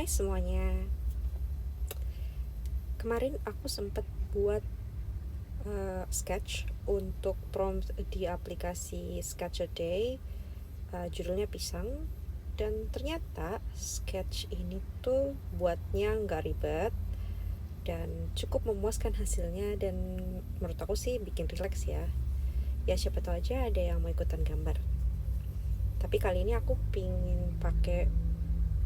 Hai semuanya. Kemarin aku sempat buat sketch untuk prompt di aplikasi Sketch-A-Day, judulnya pisang. Dan ternyata sketch ini tuh buatnya nggak ribet dan cukup memuaskan hasilnya, dan menurut aku sih bikin relax ya. Ya siapa tahu aja ada yang mau ikutan gambar. Tapi kali ini aku pingin pakai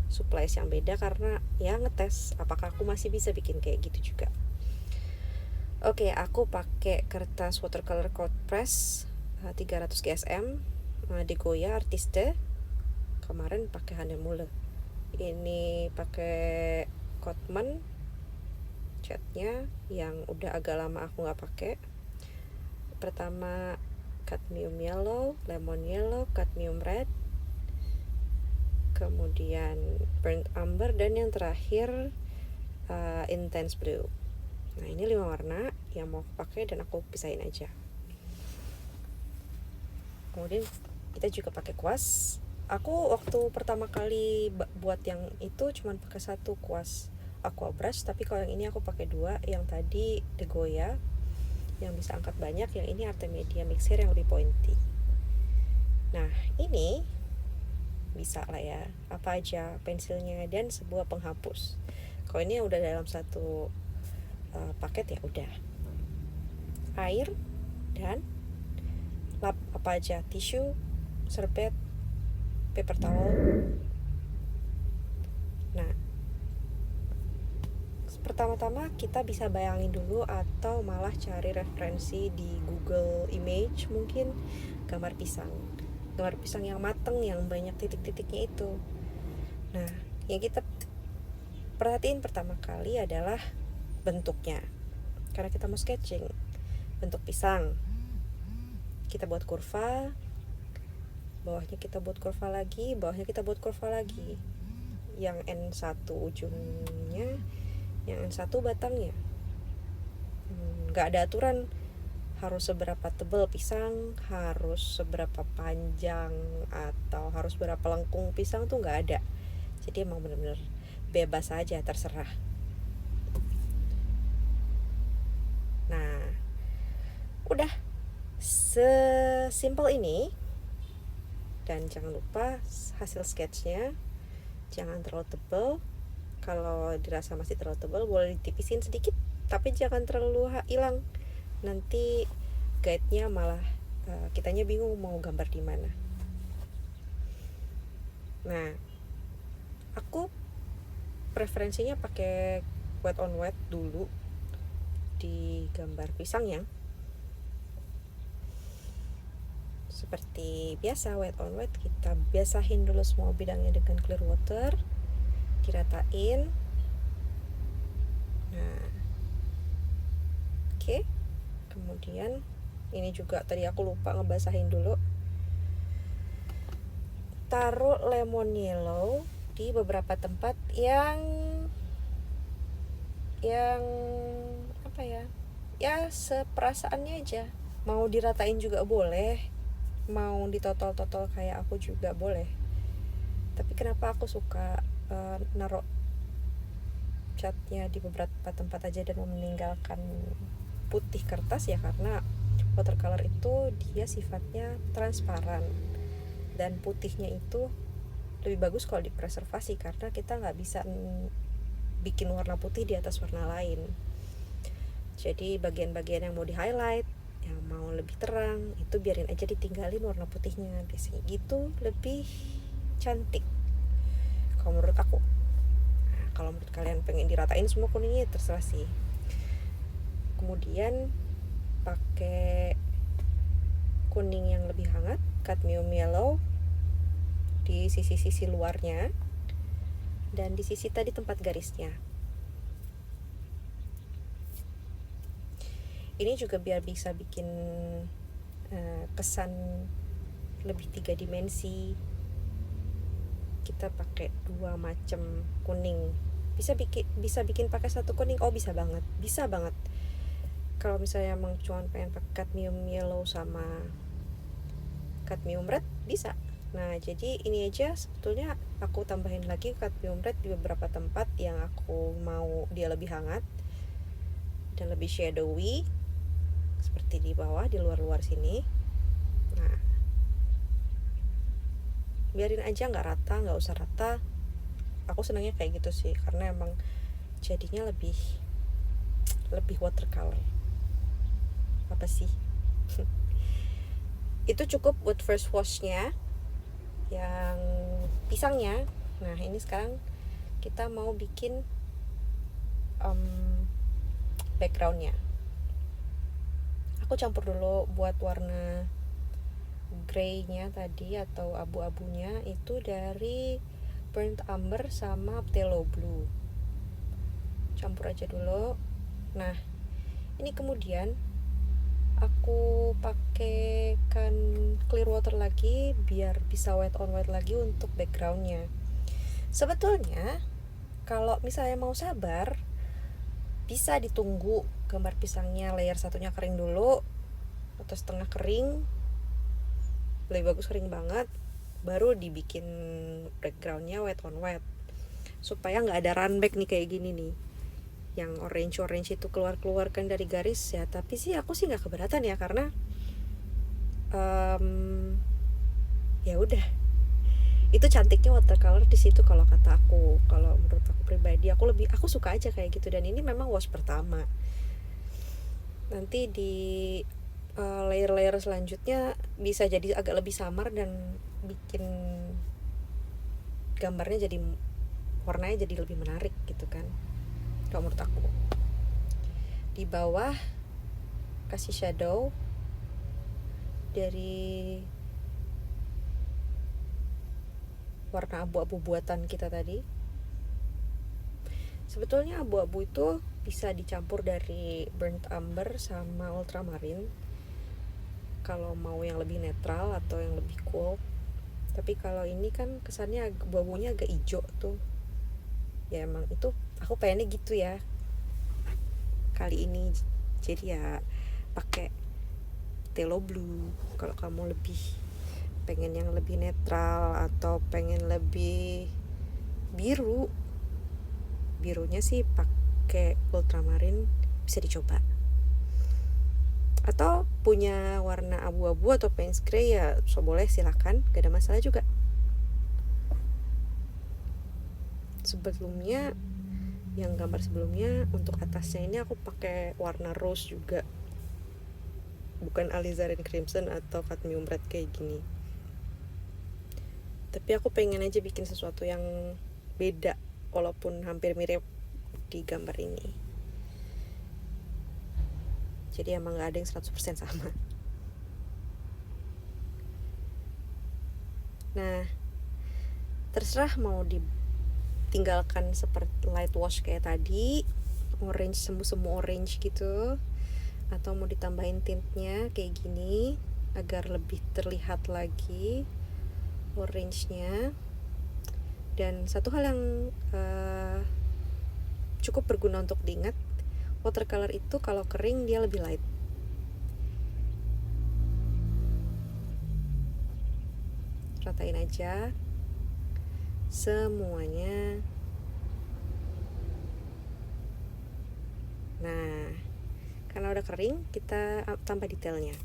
supplies yang beda karena ya ngetes apakah aku masih bisa bikin kayak gitu juga. Oke, aku pakai kertas watercolor cold press 300 GSM di Goya Artiste. Kemarin pakai Hanemule. Ini pakai Cotman catnya yang udah agak lama aku nggak pakai. Pertama cadmium yellow, lemon yellow, cadmium red, kemudian burnt umber, dan yang terakhir intense blue. Nah, ini 5 warna yang mau aku pakai dan aku pisahin aja. Kemudian kita juga pakai kuas. Aku waktu pertama kali buat yang itu cuman pakai satu kuas aqua brush, tapi kalau yang ini aku pakai dua. Yang tadi The Goya yang bisa angkat banyak, yang ini Artemisia Mixer yang lebih pointy. Nah, ini bisa lah ya, apa aja pensilnya dan sebuah penghapus. Kalau ini udah dalam satu paket ya udah. Air dan lap apa aja, tisu, serbet, paper towel. Nah, pertama-tama kita bisa bayangin dulu atau malah cari referensi di Google Image, mungkin gambar pisang yang mateng, yang banyak titik-titiknya itu. Nah, yang kita perhatiin pertama kali adalah bentuknya, karena kita mau sketching bentuk pisang. Kita buat kurva, bawahnya kita buat kurva lagi, bawahnya kita buat kurva lagi. Yang N1 ujungnya, yang N1 batangnya. Nggak ada aturan harus seberapa tebal pisang, harus seberapa panjang, atau harus berapa lengkung pisang, tuh nggak ada. Jadi emang bener-bener bebas aja, terserah. Nah, udah sesimpel ini. Dan jangan lupa hasil sketchnya jangan terlalu tebal. Kalau dirasa masih terlalu tebal boleh ditipisin sedikit, tapi jangan terlalu hilang. Nanti guide-nya malah kitanya bingung mau gambar di mana. Nah, aku preferensinya pakai wet on wet dulu di gambar pisang ya. Seperti biasa wet on wet, kita basahin dulu semua bidangnya dengan clear water, diratain. Nah, oke. Kemudian ini juga tadi aku lupa ngebasahin dulu. Taruh lemon yellow di beberapa tempat yang apa ya? Ya seperasaannya aja. Mau diratain juga boleh, mau ditotol-totol kayak aku juga boleh. Tapi kenapa aku suka naruh catnya di beberapa tempat aja dan meninggalkan putih kertas ya, karena watercolor itu dia sifatnya transparan, dan putihnya itu lebih bagus kalau dipreservasi karena kita nggak bisa bikin warna putih di atas warna lain. Jadi bagian-bagian yang mau di highlight, yang mau lebih terang, itu biarin aja, ditinggalin warna putihnya. Biasanya gitu lebih cantik kalau menurut aku. Nah, kalau menurut kalian pengen diratain semua kuningnya, terserah sih. Kemudian pakai kuning yang lebih hangat, cadmium yellow di sisi-sisi luarnya dan di sisi tadi tempat garisnya. Ini juga biar bisa bikin kesan lebih 3 dimensi. Kita pakai 2 macam kuning. Bisa bikin pakai satu kuning. Oh, bisa banget. Kalau misalnya emang cuma pengen pakai cadmium yellow sama cadmium red, bisa. Nah, jadi ini aja sebetulnya aku tambahin lagi cadmium red di beberapa tempat yang aku mau dia lebih hangat dan lebih shadowy, seperti di bawah, di luar-luar sini. Nah, biarin aja, nggak rata, nggak usah rata. Aku senangnya kayak gitu sih, karena emang jadinya lebih watercolor. Apa sih? Itu cukup buat first washnya yang pisangnya. Nah, ini sekarang kita mau bikin backgroundnya. Aku campur dulu buat warna grey-nya tadi atau abu-abunya itu dari burnt umber sama phthalo blue. Campur aja dulu. Nah, ini kemudian aku pakaikan clear water lagi biar bisa wet on wet lagi untuk backgroundnya. Sebetulnya kalau misalnya mau sabar, bisa ditunggu gambar pisangnya layer satunya kering dulu atau setengah kering, lebih bagus kering banget, baru dibikin backgroundnya wet on wet, supaya nggak ada runback nih kayak gini nih, yang orange itu keluarkan dari garis ya. Tapi sih aku sih nggak keberatan ya, karena ya udah, itu cantiknya watercolor di situ kalau kata aku. Kalau menurut aku pribadi, aku suka aja kayak gitu. Dan ini memang wash pertama. Nanti di layer-layer selanjutnya bisa jadi agak lebih samar dan bikin gambarnya jadi warnanya jadi lebih menarik gitu kan, kalau menurut aku. Di bawah kasih shadow dari warna abu-abu buatan kita tadi. Sebetulnya abu-abu itu bisa dicampur dari burnt umber sama ultramarine kalau mau yang lebih netral atau yang lebih cool. Tapi kalau ini kan kesannya abu-abunya agak hijau tuh, ya emang itu aku pengennya gitu ya kali ini. Jadi ya pakai phthalo blue kalau kamu lebih pengen yang lebih netral atau pengen lebih birunya sih pakai ultramarine, bisa dicoba. Atau punya warna abu-abu atau Payne's Grey ya so boleh, silakan, gak ada masalah juga. Sebelumnya yang gambar sebelumnya untuk atasnya ini aku pakai warna rose juga, bukan alizarin crimson atau cadmium red kayak gini. Tapi aku pengen aja bikin sesuatu yang beda walaupun hampir mirip di gambar ini. Jadi emang gak ada yang 100% sama. Nah, terserah mau ditinggalkan seperti light wash kayak tadi, orange, semu-semu orange gitu, atau mau ditambahin tintnya kayak gini agar lebih terlihat lagi orange-nya. Dan satu hal yang cukup berguna untuk diingat, watercolor itu kalau kering dia lebih light. Ratain aja semuanya. Nah, karena udah kering, kita tambah detailnya.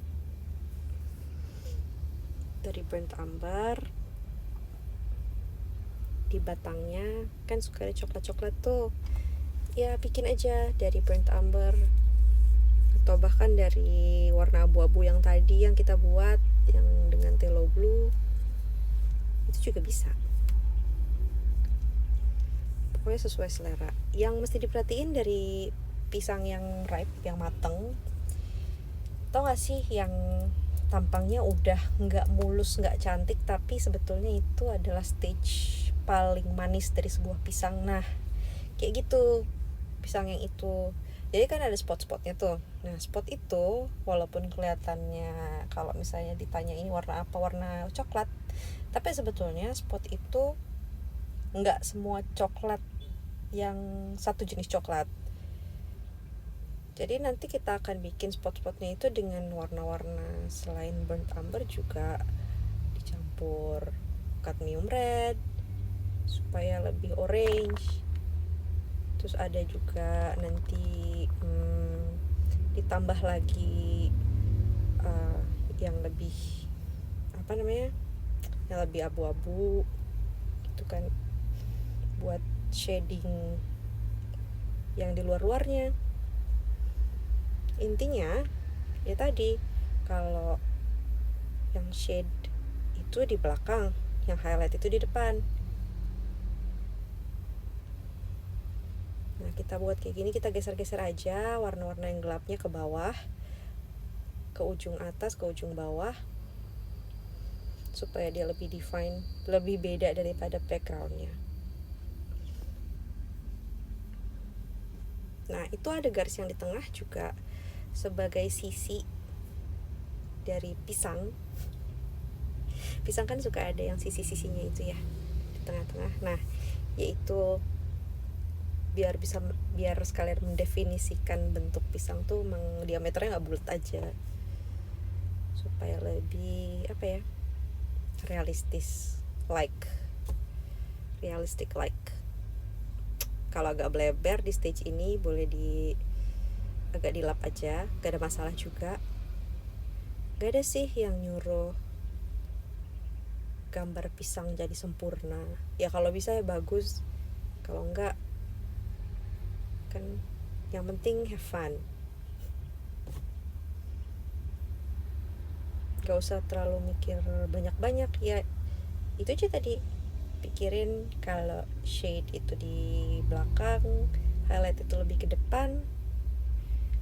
Dari burnt umber, di batangnya kan suka ada coklat-coklat tuh, ya bikin aja dari burnt umber atau bahkan dari warna abu-abu yang tadi yang kita buat yang dengan phthalo blue, itu juga bisa. Pokoknya sesuai selera. Yang mesti diperhatiin dari pisang yang ripe, yang mateng, tau gak sih yang tampangnya udah nggak mulus, nggak cantik, tapi sebetulnya itu adalah stage paling manis dari sebuah pisang. Nah, kayak gitu pisang yang itu. Jadi kan ada spot-spotnya tuh. Nah, spot itu walaupun kelihatannya kalau misalnya ditanya ini warna apa, warna coklat, tapi sebetulnya spot itu nggak semua coklat yang satu jenis coklat. Jadi nanti kita akan bikin spot-spotnya itu dengan warna-warna selain burnt umber juga dicampur cadmium red, supaya lebih orange. Terus ada juga nanti ditambah lagi yang lebih yang lebih abu-abu gitu kan, buat shading yang di luar-luarnya. Intinya ya tadi, kalau yang shade itu di belakang, yang highlight itu di depan. Nah, kita buat kayak gini, kita geser-geser aja warna-warna yang gelapnya ke bawah, ke ujung atas, ke ujung bawah, supaya dia lebih define, lebih beda daripada backgroundnya. Nah, itu ada garis yang di tengah juga sebagai sisi dari pisang. Pisang kan suka ada yang sisi-sisinya itu ya, di tengah-tengah. Nah, yaitu biar sekalian mendefinisikan bentuk pisang tuh emang diameternya nggak bulat aja, supaya lebih realistic like. Kalau agak bleber di stage ini boleh agak dilap aja, gak ada masalah juga. Gak ada sih yang nyuruh gambar pisang jadi sempurna. Ya kalau bisa ya bagus, kalau enggak kan yang penting have fun. Gak usah terlalu mikir banyak-banyak, ya itu aja tadi, pikirin kalau shade itu di belakang, highlight itu lebih ke depan,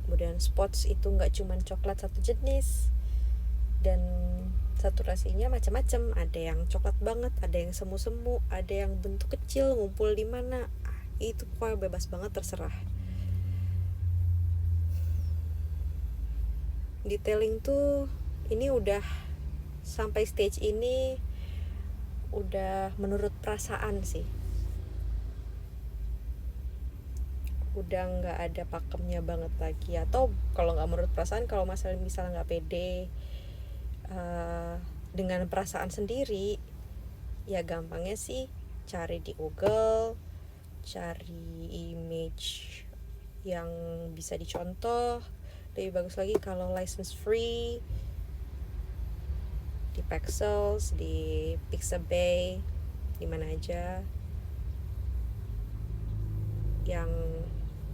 kemudian spots itu nggak cuma coklat satu jenis, dan saturasinya macam-macam. Ada yang coklat banget, ada yang semu-semu, ada yang bentuk kecil ngumpul di mana. Itu pokoknya bebas banget, terserah. Detailing tuh ini udah sampai stage ini udah menurut perasaan sih, udah nggak ada pakemnya banget lagi. Atau kalau nggak menurut perasaan, kalau misalnya nggak pede dengan perasaan sendiri, ya gampangnya sih cari di Google, cari image yang bisa dicontoh. Lebih bagus lagi kalau license free, di Pexels, di Pixabay, di mana aja yang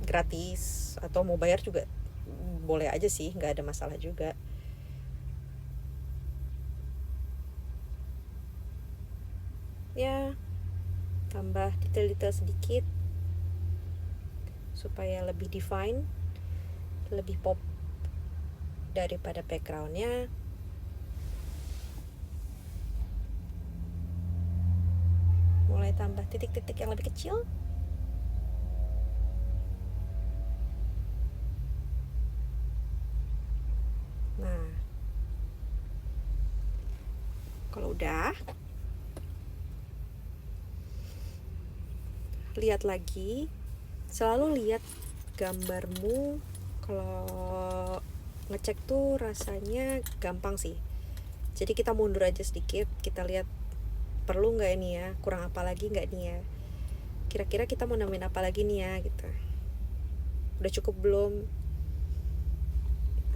gratis, atau mau bayar juga boleh aja sih, nggak ada masalah juga. Ya, tambah detail-detail sedikit supaya lebih define, lebih pop daripada backgroundnya. Mulai tambah titik-titik yang lebih kecil. Nah, kalau udah, lihat lagi, selalu lihat gambarmu. Kalau ngecek tuh rasanya gampang sih, jadi kita mundur aja sedikit, kita lihat perlu nggak ini ya, kurang apa lagi nggak nih ya, kira-kira kita mau nambahin apa lagi nih ya gitu, udah cukup belum,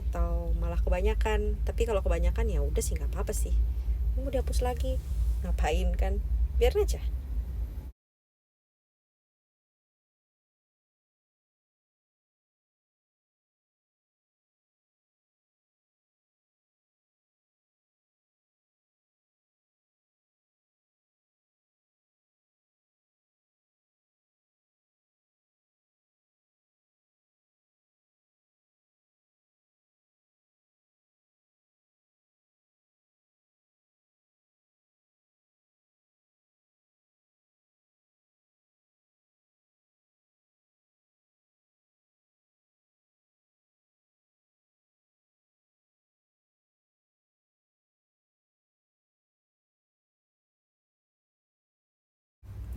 atau malah kebanyakan. Tapi kalau kebanyakan ya udah sih, nggak apa-apa sih, mau dihapus lagi ngapain kan, biarin aja.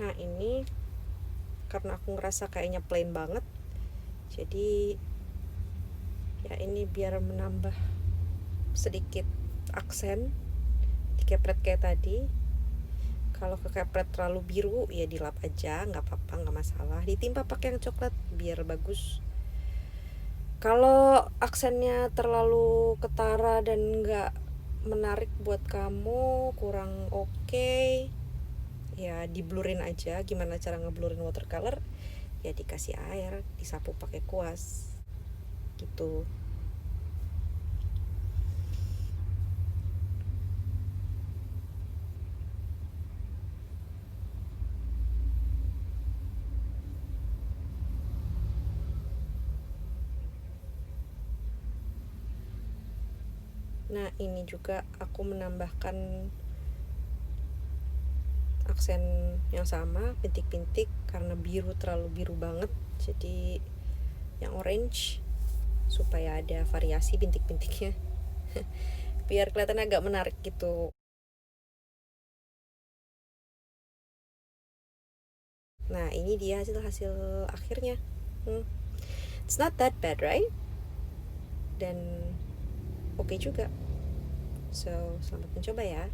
Nah ini karena aku ngerasa kayaknya plain banget, jadi ya ini biar menambah sedikit aksen, dikepret kayak tadi. Kalau kepepret terlalu biru ya dilap aja, nggak apa-apa, nggak masalah. Ditimpa pakai yang coklat biar bagus. Kalau aksennya terlalu ketara dan nggak menarik buat kamu, kurang oke, ya diblurin aja. Gimana cara ngeblurin watercolor? Ya dikasih air, disapu pakai kuas gitu. Nah, ini juga aku menambahkan aksen yang sama, pintik-pintik, karena biru terlalu biru banget, jadi yang orange supaya ada variasi bintik-bintiknya. Biar kelihatan agak menarik gitu. Nah, ini dia hasil akhirnya. It's not that bad, right? Dan oke juga. So, selamat mencoba ya.